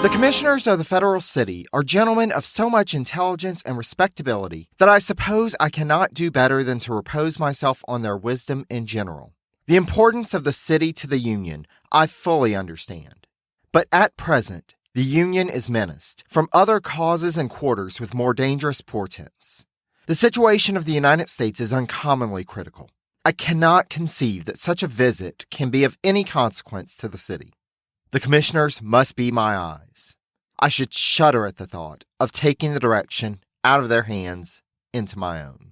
The commissioners of the federal city are gentlemen of so much intelligence and respectability that I suppose I cannot do better than to repose myself on their wisdom in general. The importance of the city to the Union I fully understand. But at present, the Union is menaced from other causes and quarters with more dangerous portents. The situation of the United States is uncommonly critical. I cannot conceive that such a visit can be of any consequence to the city. The commissioners must be my eyes. I should shudder at the thought of taking the direction out of their hands into my own.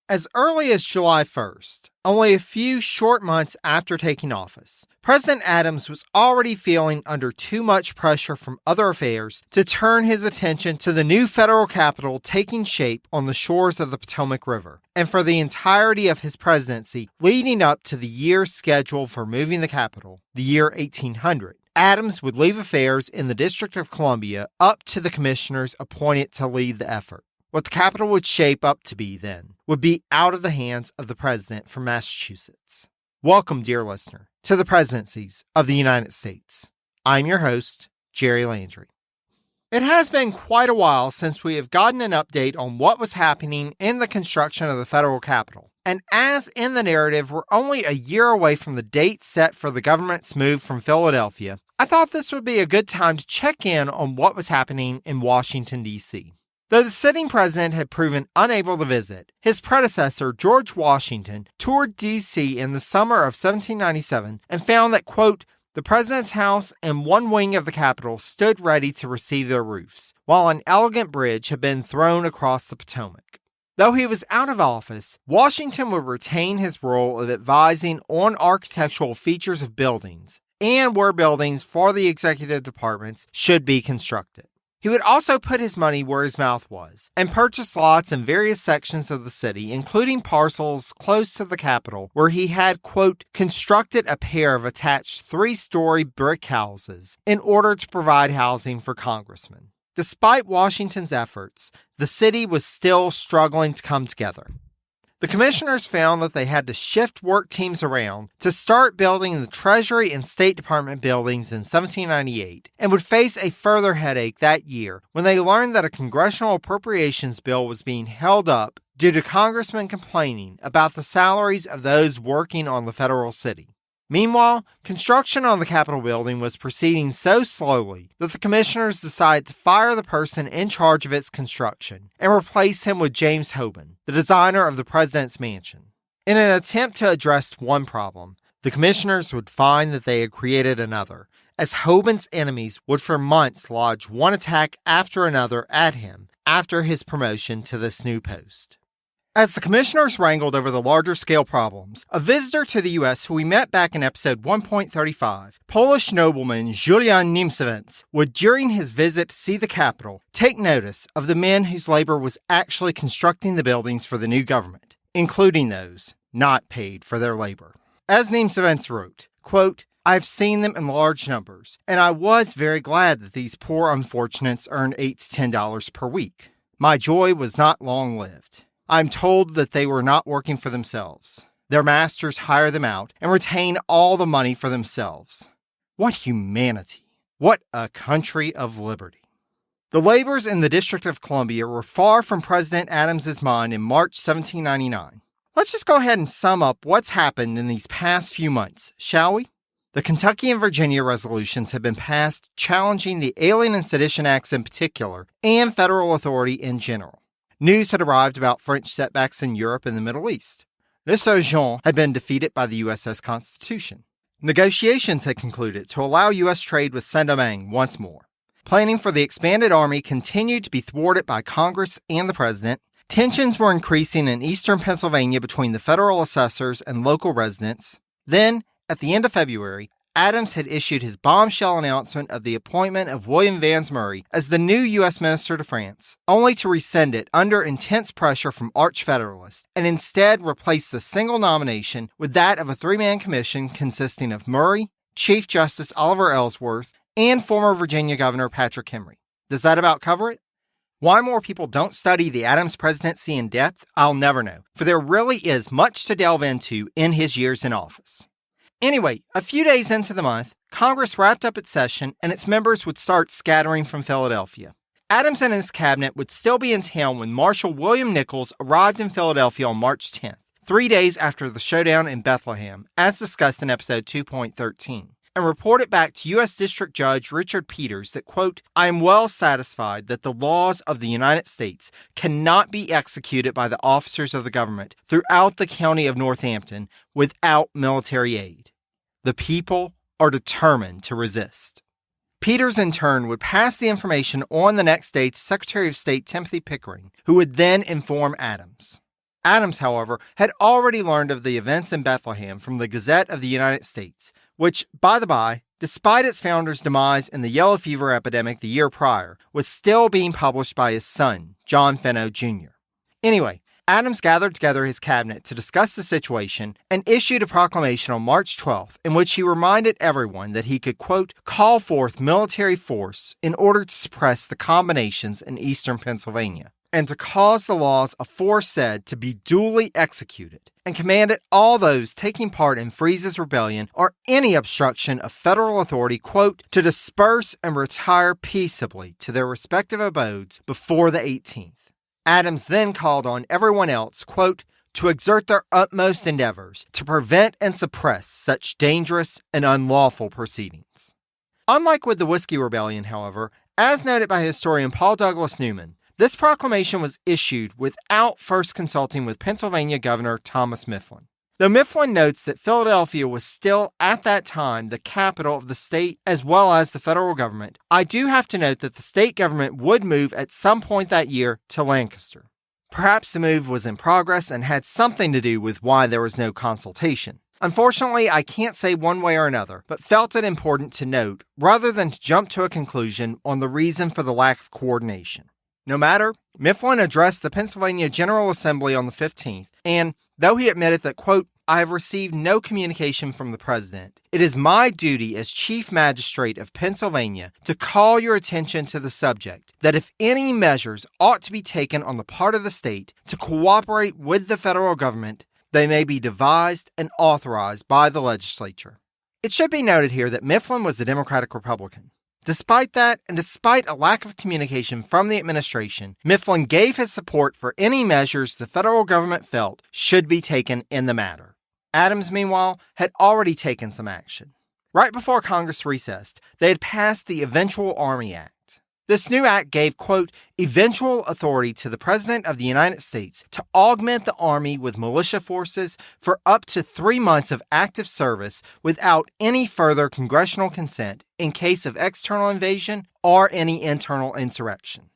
As early as July 1st, only a few short months after taking office, President Adams was already feeling under too much pressure from other affairs to turn his attention to the new federal capital taking shape on the shores of the Potomac River. And for the entirety of his presidency leading up to the year scheduled for moving the capital, the year 1800, Adams would leave affairs in the District of Columbia up to the commissioners appointed to lead the effort. What the capital would shape up to be then would be out of the hands of the president from Massachusetts. Welcome, dear listener, to the presidencies of the United States. I'm your host, Jerry Landry. It has been quite a while since we have gotten an update on what was happening in the construction of the federal capital. And as in the narrative, we're only a year away from the date set for the government's move from Philadelphia, I thought this would be a good time to check in on what was happening in Washington, D.C. Though the sitting president had proven unable to visit, his predecessor, George Washington, toured D.C. in the summer of 1797 and found that, quote, the president's house and one wing of the Capitol stood ready to receive their roofs, while an elegant bridge had been thrown across the Potomac. Though he was out of office, Washington would retain his role of advising on architectural features of buildings and where buildings for the executive departments should be constructed. He would also put his money where his mouth was and purchase lots in various sections of the city, including parcels close to the Capitol, where he had, quote, constructed a pair of attached 3-story brick houses in order to provide housing for congressmen. Despite Washington's efforts, the city was still struggling to come together. The commissioners found that they had to shift work teams around to start building the Treasury and State Department buildings in 1798 and would face a further headache that year when they learned that a congressional appropriations bill was being held up due to congressmen complaining about the salaries of those working on the federal city. Meanwhile, construction on the Capitol building was proceeding so slowly that the commissioners decided to fire the person in charge of its construction and replace him with James Hoban, the designer of the president's mansion. In an attempt to address one problem, the commissioners would find that they had created another, as Hoban's enemies would for months lodge one attack after another at him after his promotion to this new post. As the commissioners wrangled over the larger-scale problems, a visitor to the U.S. who we met back in episode 1.35, Polish nobleman Julian Niemcewicz, would, during his visit to see the Capitol, take notice of the men whose labor was actually constructing the buildings for the new government, including those not paid for their labor. As Niemcewicz wrote, quote, I've seen them in large numbers, and I was very glad that these poor unfortunates earned $8 to $10 per week. My joy was not long-lived. I'm told that they were not working for themselves. Their masters hire them out and retain all the money for themselves. What humanity! What a country of liberty! The labors in the District of Columbia were far from President Adams's mind in March 1799. Let's just go ahead and sum up what's happened in these past few months, shall we? The Kentucky and Virginia resolutions have been passed challenging the Alien and Sedition Acts in particular and federal authority in general. News had arrived about French setbacks in Europe and the Middle East. Le Sergeant had been defeated by the USS Constitution. Negotiations had concluded to allow U.S. trade with Saint-Domingue once more. Planning for the expanded army continued to be thwarted by Congress and the President. Tensions were increasing in eastern Pennsylvania between the federal assessors and local residents. Then, at the end of February, Adams had issued his bombshell announcement of the appointment of William Vans Murray as the new U.S. Minister to France, only to rescind it under intense pressure from Arch-Federalists, and instead replace the single nomination with that of a 3-man commission consisting of Murray, Chief Justice Oliver Ellsworth, and former Virginia Governor Patrick Henry. Does that about cover it? Why more people don't study the Adams presidency in depth, I'll never know, for there really is much to delve into in his years in office. Anyway, a few days into the month, Congress wrapped up its session and its members would start scattering from Philadelphia. Adams and his cabinet would still be in town when Marshal William Nichols arrived in Philadelphia on March 10th, 3 days after the showdown in Bethlehem, as discussed in episode 2.13, and reported back to U.S. District Judge Richard Peters that, quote, I am well satisfied that the laws of the United States cannot be executed by the officers of the government throughout the county of Northampton without military aid. The people are determined to resist. Peters, in turn, would pass the information on the next day to Secretary of State Timothy Pickering, who would then inform Adams. Adams, however, had already learned of the events in Bethlehem from the Gazette of the United States, which, by the by, despite its founder's demise in the yellow fever epidemic the year prior, was still being published by his son, John Fenno Jr. Anyway, Adams gathered together his cabinet to discuss the situation and issued a proclamation on March 12th in which he reminded everyone that he could, quote, call forth military force in order to suppress the combinations in eastern Pennsylvania and to cause the laws aforesaid to be duly executed, and commanded all those taking part in Freeze's rebellion or any obstruction of federal authority, quote, to disperse and retire peaceably to their respective abodes before the 18th. Adams then called on everyone else, quote, to exert their utmost endeavors to prevent and suppress such dangerous and unlawful proceedings. Unlike with the Whiskey Rebellion, however, as noted by historian Paul Douglas Newman, this proclamation was issued without first consulting with Pennsylvania Governor Thomas Mifflin. Though Mifflin notes that Philadelphia was still, at that time, the capital of the state as well as the federal government, I do have to note that the state government would move at some point that year to Lancaster. Perhaps the move was in progress and had something to do with why there was no consultation. Unfortunately, I can't say one way or another, but felt it important to note rather than to jump to a conclusion on the reason for the lack of coordination. No matter, Mifflin addressed the Pennsylvania General Assembly on the 15th, and though he admitted that, quote, I have received no communication from the President, it is my duty as Chief Magistrate of Pennsylvania to call your attention to the subject that if any measures ought to be taken on the part of the state to cooperate with the federal government, they may be devised and authorized by the legislature. It should be noted here that Mifflin was a Democratic Republican. Despite that, and despite a lack of communication from the administration, Mifflin gave his support for any measures the federal government felt should be taken in the matter. Adams, meanwhile, had already taken some action. Right before Congress recessed, they had passed the Eventual Army Act. This new act gave, quote, eventual authority to the President of the United States to augment the Army with militia forces for up to 3 months of active service without any further congressional consent in case of external invasion or any internal insurrection.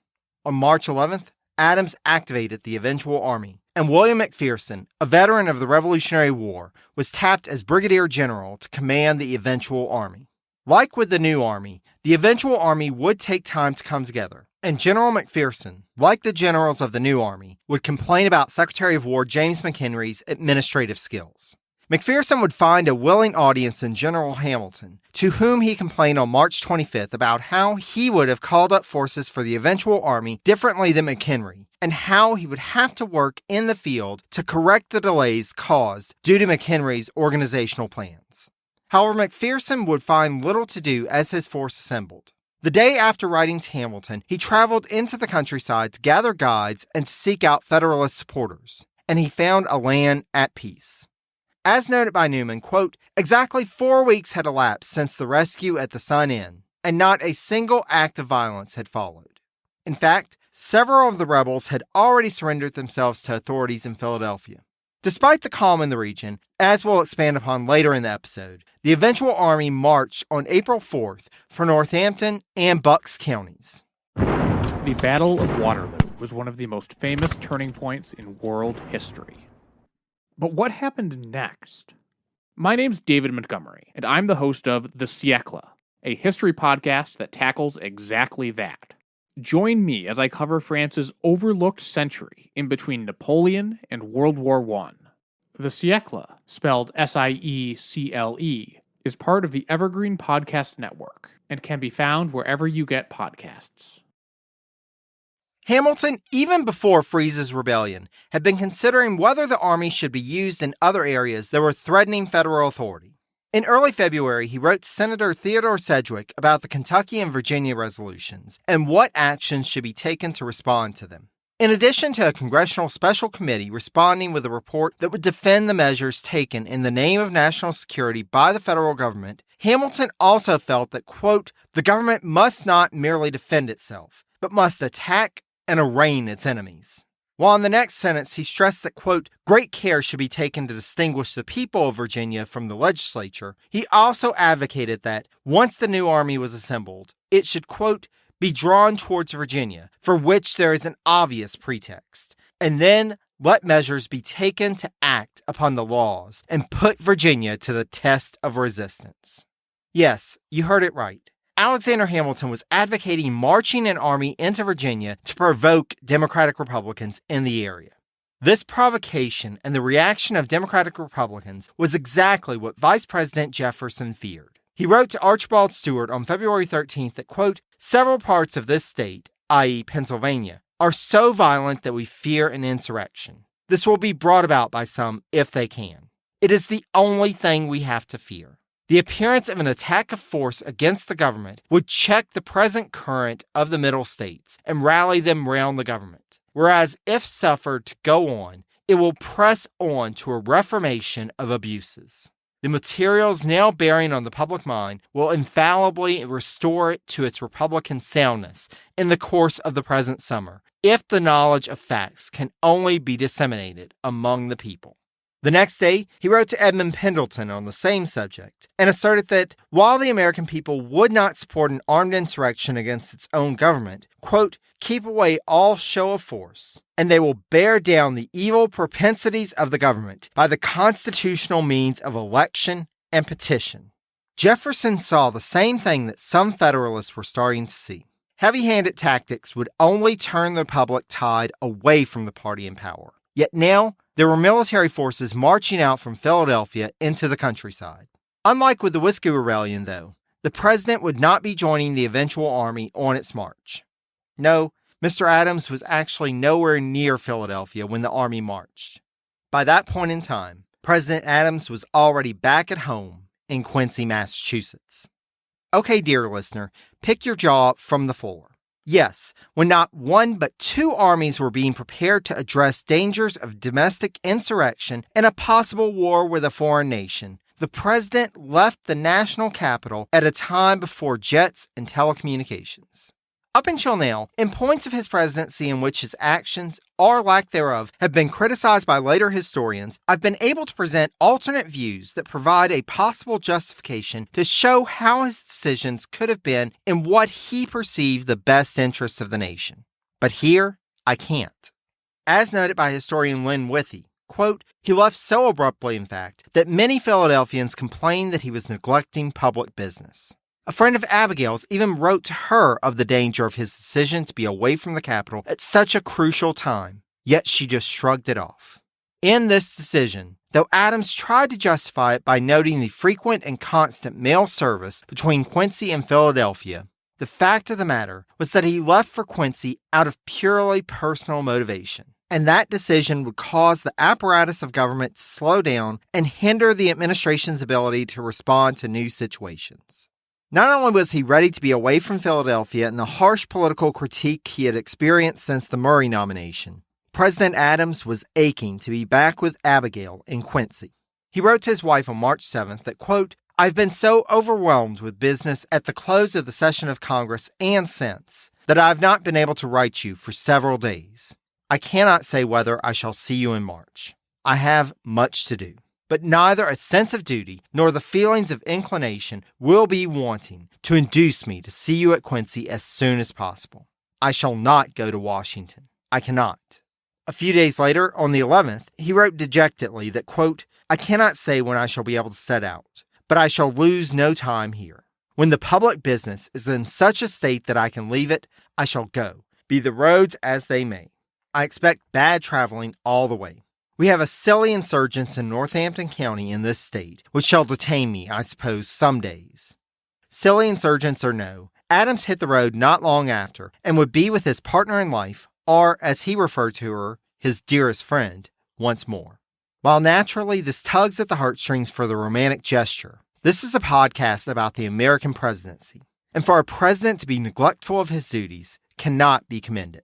On March 11th, Adams activated the Eventual Army, and William McPherson, a veteran of the Revolutionary War, was tapped as Brigadier General to command the Eventual Army. Like with the new Army, the Eventual Army would take time to come together, and General McPherson, like the generals of the new Army, would complain about Secretary of War James McHenry's administrative skills. McPherson would find a willing audience in General Hamilton, to whom he complained on March 25th about how he would have called up forces for the Eventual Army differently than McHenry, and how he would have to work in the field to correct the delays caused due to McHenry's organizational plans. However, McPherson would find little to do as his force assembled. The day after writing to Hamilton, he traveled into the countryside to gather guides and to seek out Federalist supporters, and he found a land at peace. As noted by Newman, quote, exactly 4 weeks had elapsed since the rescue at the Sun Inn, and not a single act of violence had followed. In fact, several of the rebels had already surrendered themselves to authorities in Philadelphia. Despite the calm in the region, as we'll expand upon later in the episode, the Eventual Army marched on April 4th for Northampton and Bucks counties. The Battle of Waterloo was one of the most famous turning points in world history. But what happened next? My name's David Montgomery, and I'm the host of The Siècle, a history podcast that tackles exactly that. Join me as I cover France's overlooked century in between Napoleon and World War I. The Siècle, spelled S-I-E-C-L-E, is part of the Evergreen Podcast Network and can be found wherever you get podcasts. Hamilton, even before Freeze's rebellion, had been considering whether the army should be used in other areas that were threatening federal authority. In early February, he wrote Senator Theodore Sedgwick about the Kentucky and Virginia resolutions and what actions should be taken to respond to them. In addition to a congressional special committee responding with a report that would defend the measures taken in the name of national security by the federal government, Hamilton also felt that, quote, the government must not merely defend itself, but must attack and arraign its enemies. While in the next sentence, he stressed that, quote, great care should be taken to distinguish the people of Virginia from the legislature, he also advocated that, once the new army was assembled, it should, quote, be drawn towards Virginia, for which there is an obvious pretext, and then let measures be taken to act upon the laws and put Virginia to the test of resistance. Yes, you heard it right. Alexander Hamilton was advocating marching an army into Virginia to provoke Democratic Republicans in the area. This provocation and the reaction of Democratic Republicans was exactly what Vice President Jefferson feared. He wrote to Archibald Stewart on February 13th that, quote, several parts of this state, i.e. Pennsylvania, are so violent that we fear an insurrection. This will be brought about by some if they can. It is the only thing we have to fear. The appearance of an attack of force against the government would check the present current of the Middle States and rally them round the government, whereas if suffered to go on, it will press on to a reformation of abuses. The materials now bearing on the public mind will infallibly restore it to its Republican soundness in the course of the present summer, if the knowledge of facts can only be disseminated among the people. The next day, he wrote to Edmund Pendleton on the same subject and asserted that while the American people would not support an armed insurrection against its own government, quote, keep away all show of force, and they will bear down the evil propensities of the government by the constitutional means of election and petition. Jefferson saw the same thing that some Federalists were starting to see. Heavy-handed tactics would only turn the public tide away from the party in power. Yet now, there were military forces marching out from Philadelphia into the countryside. Unlike with the Whiskey Rebellion, though, the president would not be joining the eventual army on its march. No, Mr. Adams was actually nowhere near Philadelphia when the army marched. By that point in time, President Adams was already back at home in Quincy, Massachusetts. Okay, dear listener, pick your jaw up from the floor. Yes, when not one but two armies were being prepared to address dangers of domestic insurrection and a possible war with a foreign nation, the president left the national capital at a time before jets and telecommunications. Up until now, in points of his presidency in which his actions, or lack thereof, have been criticized by later historians, I've been able to present alternate views that provide a possible justification to show how his decisions could have been in what he perceived the best interests of the nation. But here, I can't. As noted by historian Lynn Withey, quote, he left so abruptly, in fact, that many Philadelphians complained that he was neglecting public business. A friend of Abigail's even wrote to her of the danger of his decision to be away from the capital at such a crucial time, yet she just shrugged it off. In this decision, though Adams tried to justify it by noting the frequent and constant mail service between Quincy and Philadelphia, the fact of the matter was that he left for Quincy out of purely personal motivation, and that decision would cause the apparatus of government to slow down and hinder the administration's ability to respond to new situations. Not only was he ready to be away from Philadelphia and the harsh political critique he had experienced since the Murray nomination, President Adams was aching to be back with Abigail in Quincy. He wrote to his wife on March 7th that, quote, I've been so overwhelmed with business at the close of the session of Congress and since that I have not been able to write you for several days. I cannot say whether I shall see you in March. I have much to do. But neither a sense of duty nor the feelings of inclination will be wanting to induce me to see you at Quincy as soon as possible. I shall not go to Washington. I cannot. A few days later, on the 11th, he wrote dejectedly that, quote, I cannot say when I shall be able to set out, but I shall lose no time here. When the public business is in such a state that I can leave it, I shall go, be the roads as they may. I expect bad traveling all the way. We have a silly insurgents in Northampton County in this state, which shall detain me, I suppose, some days. Silly insurgents or no, Adams hit the road not long after, and would be with his partner in life, or, as he referred to her, his dearest friend, once more. While naturally this tugs at the heartstrings for the romantic gesture, This is a podcast about the American presidency, and for a president to be neglectful of his duties cannot be commended.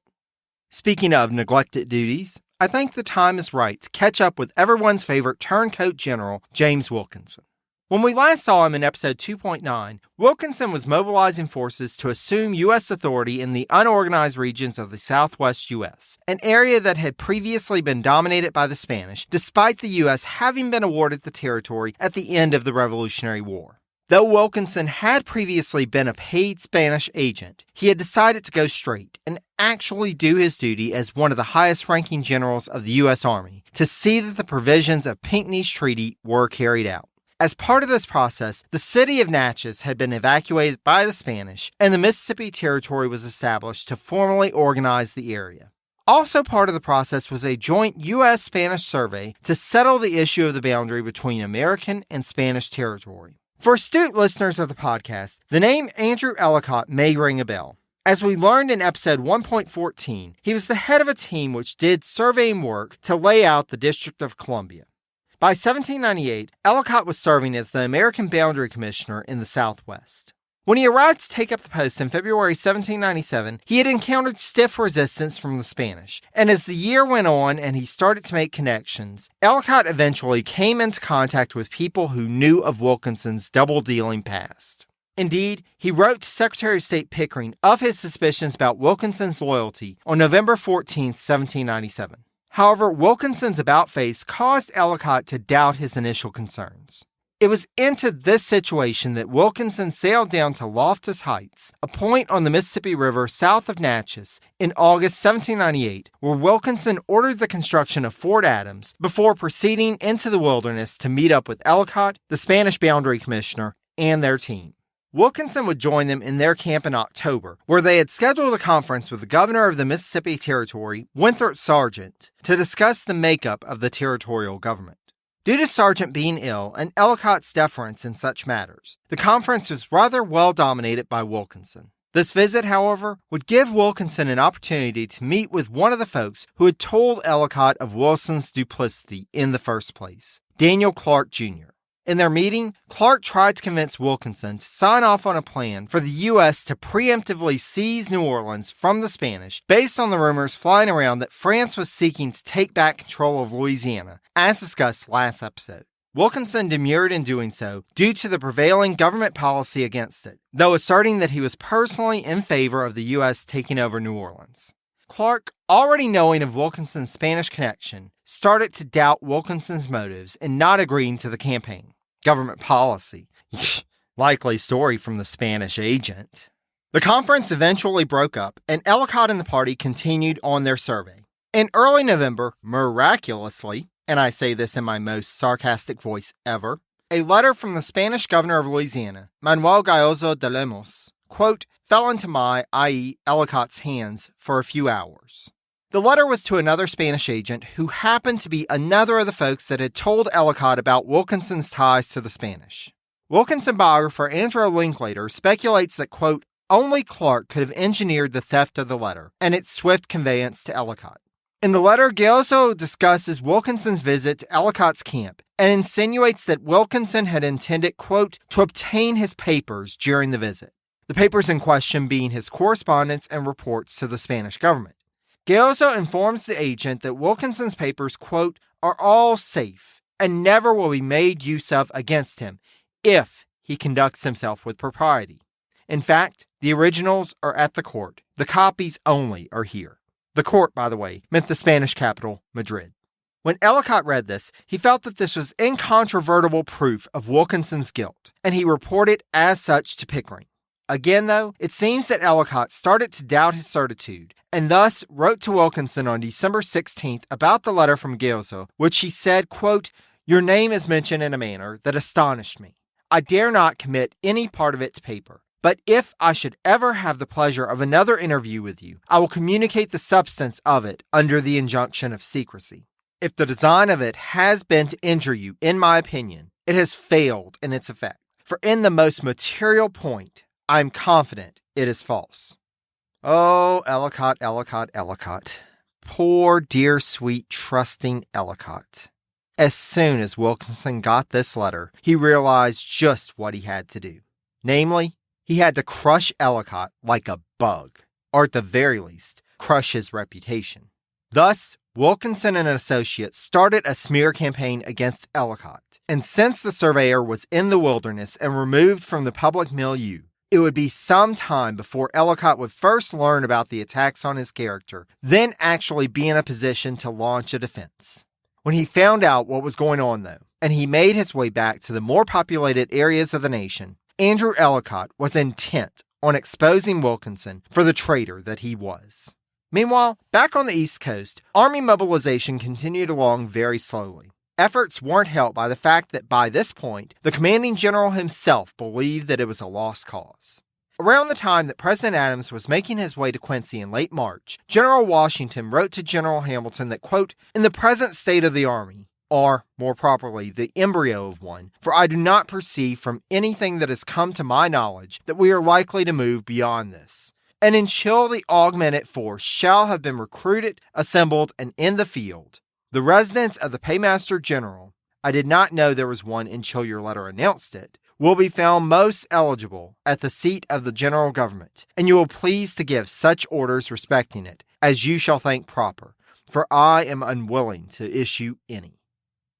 Speaking of neglected duties, I think the time is right to catch up with everyone's favorite turncoat general, James Wilkinson. When we last saw him in episode 2.9, Wilkinson was mobilizing forces to assume U.S. authority in the unorganized regions of the southwest U.S., an area that had previously been dominated by the Spanish, despite the U.S. having been awarded the territory at the end of the Revolutionary War. Though Wilkinson had previously been a paid Spanish agent, he had decided to go straight and actually do his duty as one of the highest-ranking generals of the U.S. Army to see that the provisions of Pinckney's treaty were carried out. As part of this process, the city of Natchez had been evacuated by the Spanish, and the Mississippi Territory was established to formally organize the area. Also part of the process was a joint U.S.-Spanish survey to settle the issue of the boundary between American and Spanish territory. For astute listeners of the podcast, the name Andrew Ellicott may ring a bell. As we learned in episode 1.14, he was the head of a team which did surveying work to lay out the District of Columbia. By 1798, Ellicott was serving as the American Boundary Commissioner in the Southwest. When he arrived to take up the post in February 1797, he had encountered stiff resistance from the Spanish, and as the year went on and he started to make connections, Ellicott eventually came into contact with people who knew of Wilkinson's double-dealing past. Indeed, he wrote to Secretary of State Pickering of his suspicions about Wilkinson's loyalty on November 14, 1797. However, Wilkinson's about-face caused Ellicott to doubt his initial concerns. It was into this situation that Wilkinson sailed down to Loftus Heights, a point on the Mississippi River south of Natchez, in August 1798, where Wilkinson ordered the construction of Fort Adams before proceeding into the wilderness to meet up with Ellicott, the Spanish Boundary Commissioner, and their team. Wilkinson would join them in their camp in October, where they had scheduled a conference with the governor of the Mississippi Territory, Winthrop Sargent, to discuss the makeup of the territorial government. Due to Sargent being ill and Ellicott's deference in such matters, the conference was rather well dominated by Wilkinson. This visit, however, would give Wilkinson an opportunity to meet with one of the folks who had told Ellicott of Wilson's duplicity in the first place, Daniel Clark Jr. In their meeting, Clark tried to convince Wilkinson to sign off on a plan for the U.S. to preemptively seize New Orleans from the Spanish based on the rumors flying around that France was seeking to take back control of Louisiana, as discussed last episode. Wilkinson demurred in doing so due to the prevailing government policy against it, though asserting that he was personally in favor of the U.S. taking over New Orleans. Clark, already knowing of Wilkinson's Spanish connection, started to doubt Wilkinson's motives in not agreeing to the campaign. Government policy. Likely story from the Spanish agent. The conference eventually broke up, and Ellicott and the party continued on their survey. In early November, miraculously, and I say this in my most sarcastic voice ever, a letter from the Spanish governor of Louisiana, Manuel Galloso de Lemos, quote, fell into my, i.e. Ellicott's hands for a few hours. The letter was to another Spanish agent who happened to be another of the folks that had told Ellicott about Wilkinson's ties to the Spanish. Wilkinson biographer Andrew Linklater speculates that, quote, only Clark could have engineered the theft of the letter and its swift conveyance to Ellicott. In the letter, Galloso discusses Wilkinson's visit to Ellicott's camp and insinuates that Wilkinson had intended, quote, to obtain his papers during the visit. The papers in question being his correspondence and reports to the Spanish government. Galloso informs the agent that Wilkinson's papers, quote, are all safe and never will be made use of against him if he conducts himself with propriety. In fact, the originals are at the court. The copies only are here. The court, by the way, meant the Spanish capital, Madrid. When Ellicott read this, he felt that this was incontrovertible proof of Wilkinson's guilt, and he reported as such to Pickering. Again, though, it seems that Ellicott started to doubt his certitude, and thus wrote to Wilkinson on December 16th about the letter from Galloso, which he said, quote, your name is mentioned in a manner that astonished me. I dare not commit any part of it to paper, but if I should ever have the pleasure of another interview with you, I will communicate the substance of it under the injunction of secrecy. If the design of it has been to injure you, in my opinion, it has failed in its effect, for in the most material point, I am confident it is false. Oh, Ellicott, Ellicott, Ellicott. Poor, dear, sweet, trusting Ellicott. As soon as Wilkinson got this letter, he realized just what he had to do. Namely, he had to crush Ellicott like a bug, or at the very least, crush his reputation. Thus, Wilkinson and associates started a smear campaign against Ellicott, and since the surveyor was in the wilderness and removed from the public milieu, it would be some time before Ellicott would first learn about the attacks on his character, then actually be in a position to launch a defense. When he found out what was going on, though, and he made his way back to the more populated areas of the nation, Andrew Ellicott was intent on exposing Wilkinson for the traitor that he was. Meanwhile, back on the East Coast, Army mobilization continued along very slowly. Efforts weren't helped by the fact that by this point, the commanding general himself believed that it was a lost cause. Around the time that President Adams was making his way to Quincy in late March, General Washington wrote to General Hamilton that, quote, "In the present state of the Army, or, more properly, the embryo of one, for I do not perceive from anything that has come to my knowledge that we are likely to move beyond this. And until the augmented force shall have been recruited, assembled, and in the field, the residence of the Paymaster General, I did not know there was one until your letter announced it, will be found most eligible at the seat of the general government, and you will please to give such orders respecting it as you shall think proper, for I am unwilling to issue any."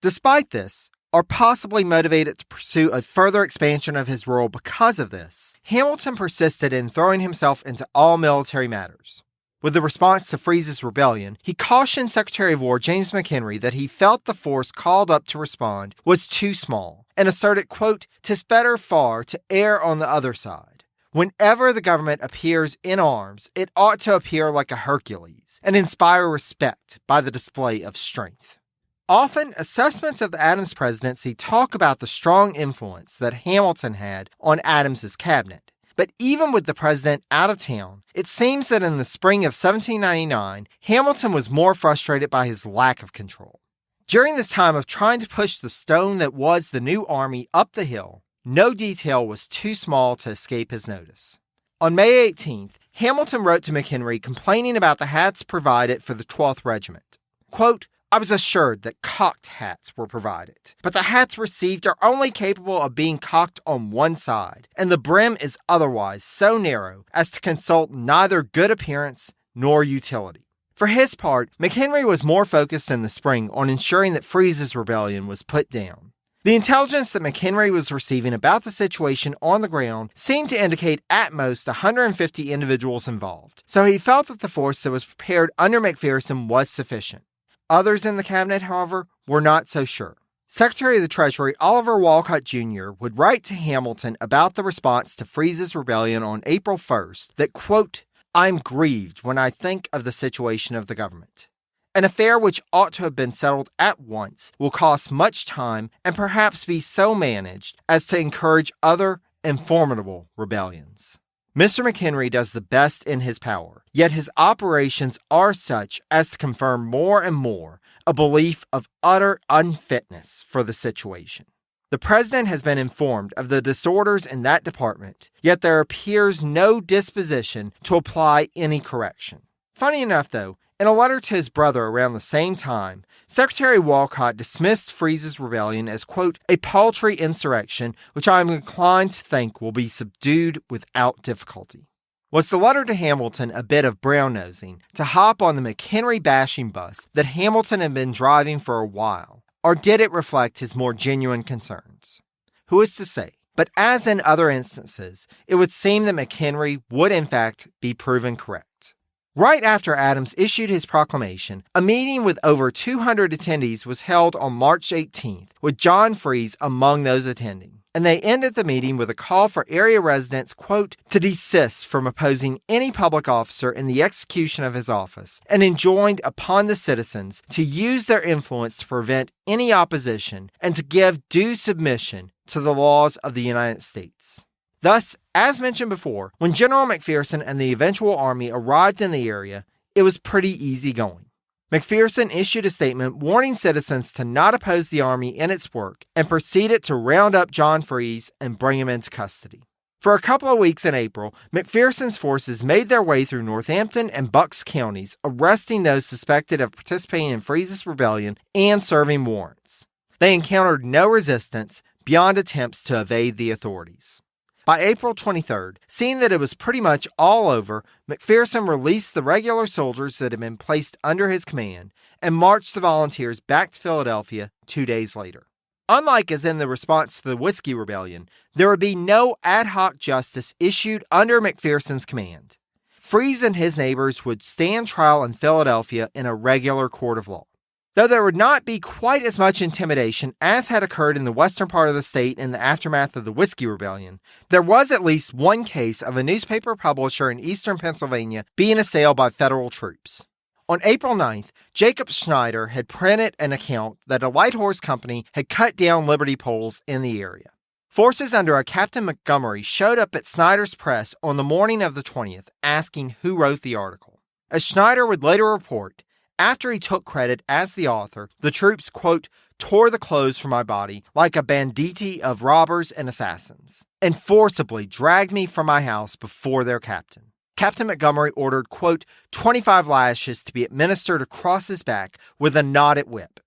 Despite this, or possibly motivated to pursue a further expansion of his rule because of this, Hamilton persisted in throwing himself into all military matters. With the response to Freese's rebellion, he cautioned Secretary of War James McHenry that he felt the force called up to respond was too small, and asserted, quote, "'Tis better far to err on the other side. Whenever the government appears in arms, it ought to appear like a Hercules, and inspire respect by the display of strength." Often, assessments of the Adams presidency talk about the strong influence that Hamilton had on Adams's cabinet. But even with the president out of town, it seems that in the spring of 1799, Hamilton was more frustrated by his lack of control. During this time of trying to push the stone that was the new army up the hill, no detail was too small to escape his notice. On May 18th, Hamilton wrote to McHenry complaining about the hats provided for the 12th Regiment. Quote, "I was assured that cocked hats were provided, but the hats received are only capable of being cocked on one side, and the brim is otherwise so narrow as to consult neither good appearance nor utility." For his part, McHenry was more focused in the spring on ensuring that Freese's rebellion was put down. The intelligence that McHenry was receiving about the situation on the ground seemed to indicate at most 150 individuals involved, so he felt that the force that was prepared under McPherson was sufficient. Others in the cabinet, however, were not so sure. Secretary of the Treasury Oliver Wolcott Jr. would write to Hamilton about the response to Freese's rebellion on April 1st that, quote, "I am grieved when I think of the situation of the government. An affair which ought to have been settled at once will cost much time and perhaps be so managed as to encourage other and formidable rebellions. Mr. McHenry does the best in his power, yet his operations are such as to confirm more and more a belief of utter unfitness for the situation. The President has been informed of the disorders in that department, yet there appears no disposition to apply any correction." Funny enough, though, in a letter to his brother around the same time, Secretary Wolcott dismissed Freese's rebellion as, quote, "a paltry insurrection which I am inclined to think will be subdued without difficulty." Was the letter to Hamilton a bit of brown-nosing to hop on the McHenry bashing bus that Hamilton had been driving for a while, or did it reflect his more genuine concerns? Who is to say? But as in other instances, it would seem that McHenry would in fact be proven correct. Right after Adams issued his proclamation, a meeting with over 200 attendees was held on March 18th, with John Freese among those attending. And they ended the meeting with a call for area residents, quote, "to desist from opposing any public officer in the execution of his office, and enjoined upon the citizens to use their influence to prevent any opposition and to give due submission to the laws of the United States." Thus, as mentioned before, when General McPherson and the eventual army arrived in the area, it was pretty easy going. McPherson issued a statement warning citizens to not oppose the army in its work and proceeded to round up John Freese and bring him into custody. For a couple of weeks in April, McPherson's forces made their way through Northampton and Bucks counties, arresting those suspected of participating in Freese's rebellion and serving warrants. They encountered no resistance beyond attempts to evade the authorities. By April 23rd, seeing that it was pretty much all over, McPherson released the regular soldiers that had been placed under his command and marched the volunteers back to Philadelphia 2 days later. Unlike as in the response to the Whiskey Rebellion, there would be no ad hoc justice issued under McPherson's command. Freese and his neighbors would stand trial in Philadelphia in a regular court of law. Though there would not be quite as much intimidation as had occurred in the western part of the state in the aftermath of the Whiskey Rebellion, there was at least one case of a newspaper publisher in eastern Pennsylvania being assailed by federal troops. On April 9th, Jacob Schneider had printed an account that a light horse company had cut down liberty poles in the area. Forces under a Captain Montgomery showed up at Snyder's press on the morning of the 20th, asking who wrote the article. As Schneider would later report, after he took credit as the author, the troops, quote, tore the clothes from my body like a banditti of robbers and assassins, and forcibly dragged me from my house before their captain. Captain Montgomery ordered, quote, 25 lashes to be administered across his back with a knotted whip.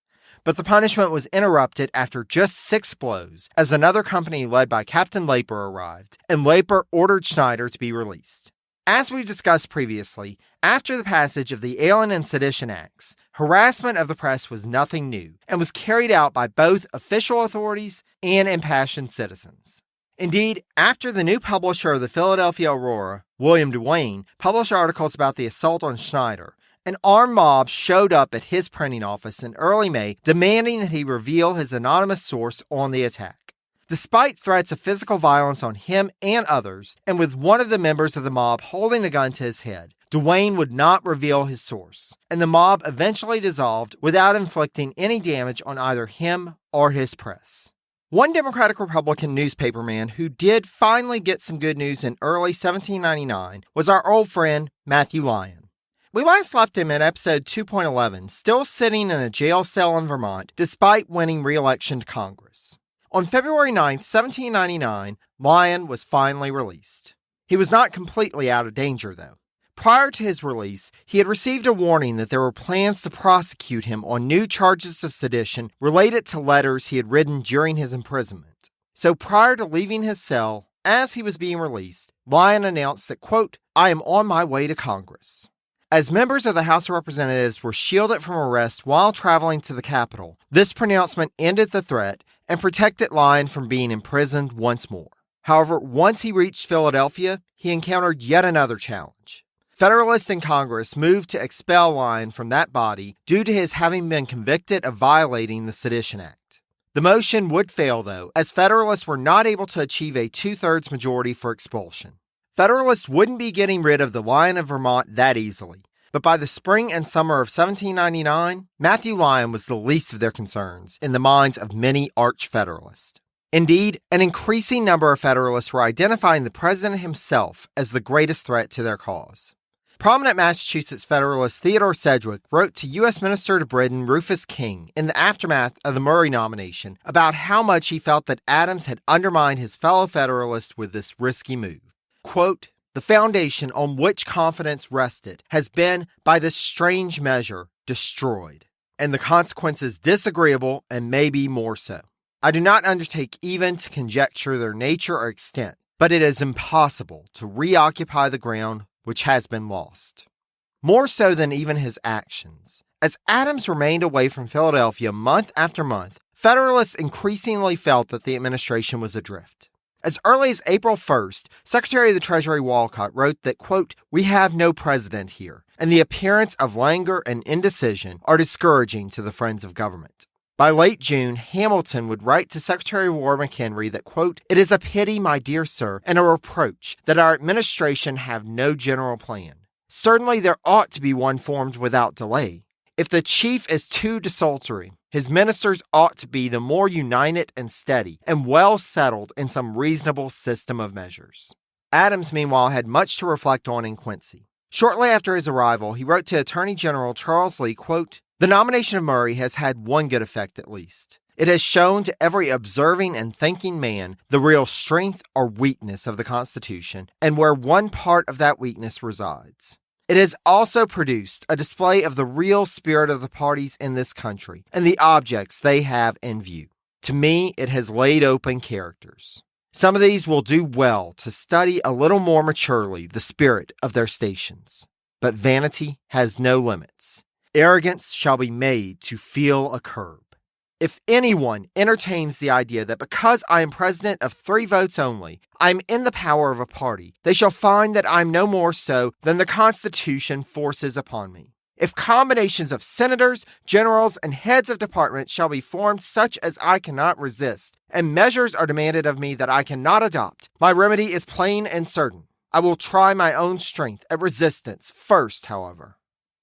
But the punishment was interrupted after just 6 blows, as another company led by Captain Laper arrived, and Laper ordered Schneider to be released. As we've discussed previously, after the passage of the Alien and Sedition Acts, harassment of the press was nothing new, and was carried out by both official authorities and impassioned citizens. Indeed, after the new publisher of the Philadelphia Aurora, William Duane, published articles about the assault on Schneider, an armed mob showed up at his printing office in early May, demanding that he reveal his anonymous source on the attack. Despite threats of physical violence on him and others, and with one of the members of the mob holding a gun to his head, Duane would not reveal his source, and the mob eventually dissolved without inflicting any damage on either him or his press. One Democratic-Republican newspaperman who did finally get some good news in early 1799 was our old friend Matthew Lyon. We last left him in episode 2.11, still sitting in a jail cell in Vermont despite winning re-election to Congress. On February 9, 1799, Lyon was finally released. He was not completely out of danger, though. Prior to his release, he had received a warning that there were plans to prosecute him on new charges of sedition related to letters he had written during his imprisonment. So prior to leaving his cell, as he was being released, Lyon announced that, quote, I am on my way to Congress. As members of the House of Representatives were shielded from arrest while traveling to the Capitol, this pronouncement ended the threat and protected Lyon from being imprisoned once more. However, once he reached Philadelphia, he encountered yet another challenge. Federalists in Congress moved to expel Lyon from that body due to his having been convicted of violating the Sedition Act. The motion would fail, though, as Federalists were not able to achieve a 2/3 majority for expulsion. Federalists wouldn't be getting rid of the Lyon of Vermont that easily, but by the spring and summer of 1799, Matthew Lyon was the least of their concerns in the minds of many arch-Federalists. Indeed, an increasing number of Federalists were identifying the president himself as the greatest threat to their cause. Prominent Massachusetts Federalist Theodore Sedgwick wrote to U.S. Minister to Britain Rufus King in the aftermath of the Murray nomination about how much he felt that Adams had undermined his fellow Federalists with this risky move. Quote, the foundation on which confidence rested has been, by this strange measure, destroyed, and the consequences disagreeable and maybe more so. I do not undertake even to conjecture their nature or extent, but it is impossible to reoccupy the ground which has been lost. More so than even his actions. As Adams remained away from Philadelphia month after month, Federalists increasingly felt that the administration was adrift. As early as April 1st, Secretary of the Treasury Walcott wrote that, quote, we have no president here, and the appearance of languor and indecision are discouraging to the friends of government. By late June, Hamilton would write to Secretary of War McHenry that, quote, it is a pity, my dear sir, and a reproach that our administration have no general plan. Certainly there ought to be one formed without delay. If the chief is too desultory, his ministers ought to be the more united and steady, and well settled in some reasonable system of measures. Adams, meanwhile, had much to reflect on in Quincy. Shortly after his arrival, he wrote to Attorney General Charles Lee, quote, the nomination of Murray has had one good effect at least. It has shown to every observing and thinking man the real strength or weakness of the Constitution and where one part of that weakness resides. It has also produced a display of the real spirit of the parties in this country and the objects they have in view. To me, it has laid open characters. Some of these will do well to study a little more maturely the spirit of their stations. But vanity has no limits. Arrogance shall be made to feel a curb. If anyone entertains the idea that because I am president of 3 votes only, I am in the power of a party, they shall find that I am no more so than the Constitution forces upon me. If combinations of senators, generals, and heads of departments shall be formed such as I cannot resist, and measures are demanded of me that I cannot adopt, my remedy is plain and certain. I will try my own strength at resistance first, however.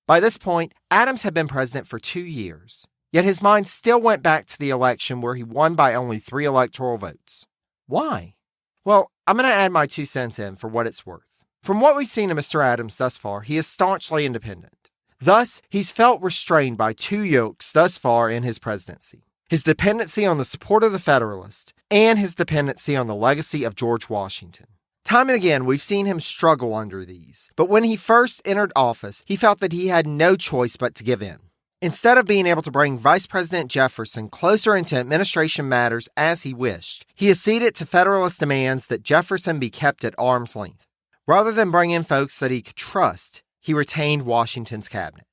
By this point, Adams had been president for 2 years. Yet his mind still went back to the election where he won by only 3 electoral votes. Why? Well, I'm going to add my 2 cents in for what it's worth. From what we've seen of Mr. Adams thus far, he is staunchly independent. Thus, he's felt restrained by 2 yokes thus far in his presidency. His dependency on the support of the Federalists and his dependency on the legacy of George Washington. Time and again, we've seen him struggle under these, but when he first entered office, he felt that he had no choice but to give in. Instead of being able to bring Vice President Jefferson closer into administration matters as he wished, he acceded to Federalist demands that Jefferson be kept at arm's length. Rather than bring in folks that he could trust, he retained Washington's cabinet.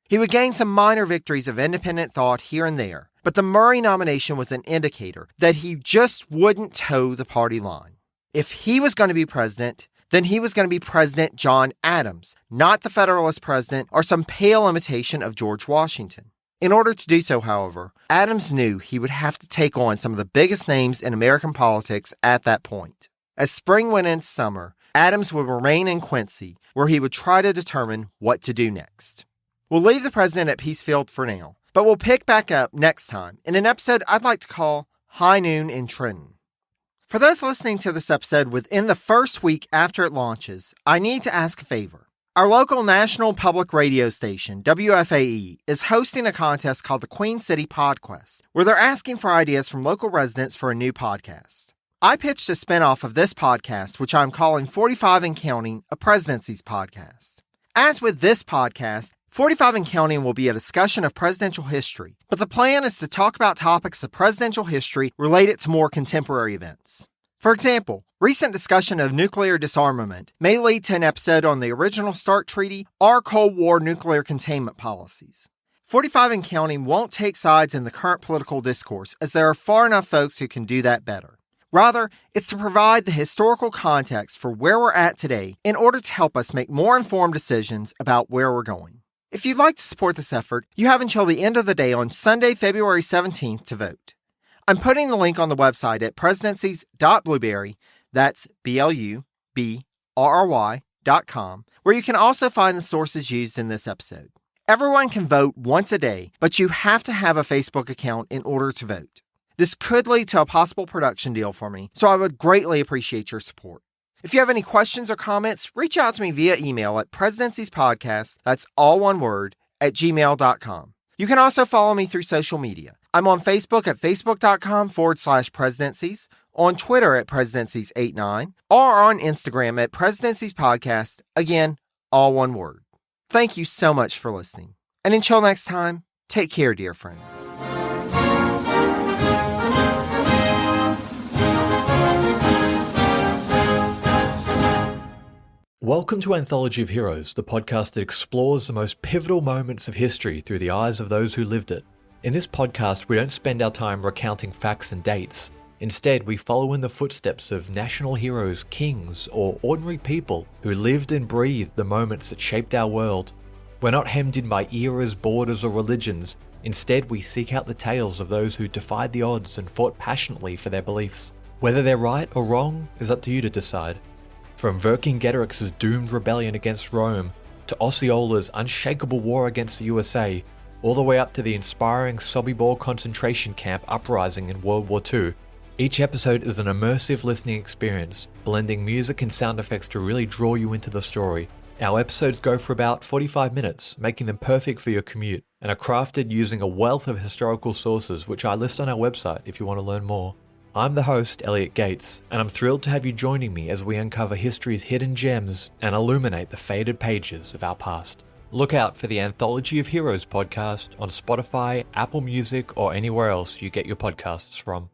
He would gain some minor victories of independent thought here and there, but the Murray nomination was an indicator that he just wouldn't toe the party line. If he was going to be president, then he was going to be President John Adams, not the Federalist president or some pale imitation of George Washington. In order to do so, however, Adams knew he would have to take on some of the biggest names in American politics at that point. As spring went into summer, Adams would remain in Quincy, where he would try to determine what to do next. We'll leave the president at Peacefield for now, but we'll pick back up next time in an episode I'd like to call High Noon in Trenton. For those listening to this episode within the first week after it launches, I need to ask a favor. Our local national public radio station, WFAE, is hosting a contest called the Queen City PodQuest, where they're asking for ideas from local residents for a new podcast. I pitched a spinoff of this podcast, which I'm calling 45 and Counting, a Presidency's Podcast. As with this podcast, 45 and Counting will be a discussion of presidential history, but the plan is to talk about topics of presidential history related to more contemporary events. For example, recent discussion of nuclear disarmament may lead to an episode on the original START Treaty or Cold War nuclear containment policies. 45 and Counting won't take sides in the current political discourse, as there are far enough folks who can do that better. Rather, it's to provide the historical context for where we're at today in order to help us make more informed decisions about where we're going. If you'd like to support this effort, you have until the end of the day on Sunday, February 17th to vote. I'm putting the link on the website at presidencies.blueberry, that's BLUBRRY.com, where you can also find the sources used in this episode. Everyone can vote once a day, but you have to have a Facebook account in order to vote. This could lead to a possible production deal for me, so I would greatly appreciate your support. If you have any questions or comments, reach out to me via email at presidenciespodcast, that's all one word, @gmail.com. You can also follow me through social media. I'm on Facebook at facebook.com/presidencies, on Twitter at presidencies89, or on Instagram at presidentiespodcast, again, all one word. Thank you so much for listening. And until next time, take care, dear friends. Welcome to Anthology of Heroes, the podcast that explores the most pivotal moments of history through the eyes of those who lived it. In this podcast, we don't spend our time recounting facts and dates. Instead, we follow in the footsteps of national heroes, kings, or ordinary people who lived and breathed the moments that shaped our world. We're not hemmed in by eras, borders, or religions. Instead, we seek out the tales of those who defied the odds and fought passionately for their beliefs. Whether they're right or wrong is up to you to decide. From Vercingetorix's doomed rebellion against Rome, to Osceola's unshakable war against the USA, all the way up to the inspiring Sobibor concentration camp uprising in World War II, each episode is an immersive listening experience, blending music and sound effects to really draw you into the story. Our episodes go for about 45 minutes, making them perfect for your commute, and are crafted using a wealth of historical sources which I list on our website if you want to learn more. I'm the host, Elliot Gates, and I'm thrilled to have you joining me as we uncover history's hidden gems and illuminate the faded pages of our past. Look out for the Anthology of Heroes podcast on Spotify, Apple Music, or anywhere else you get your podcasts from.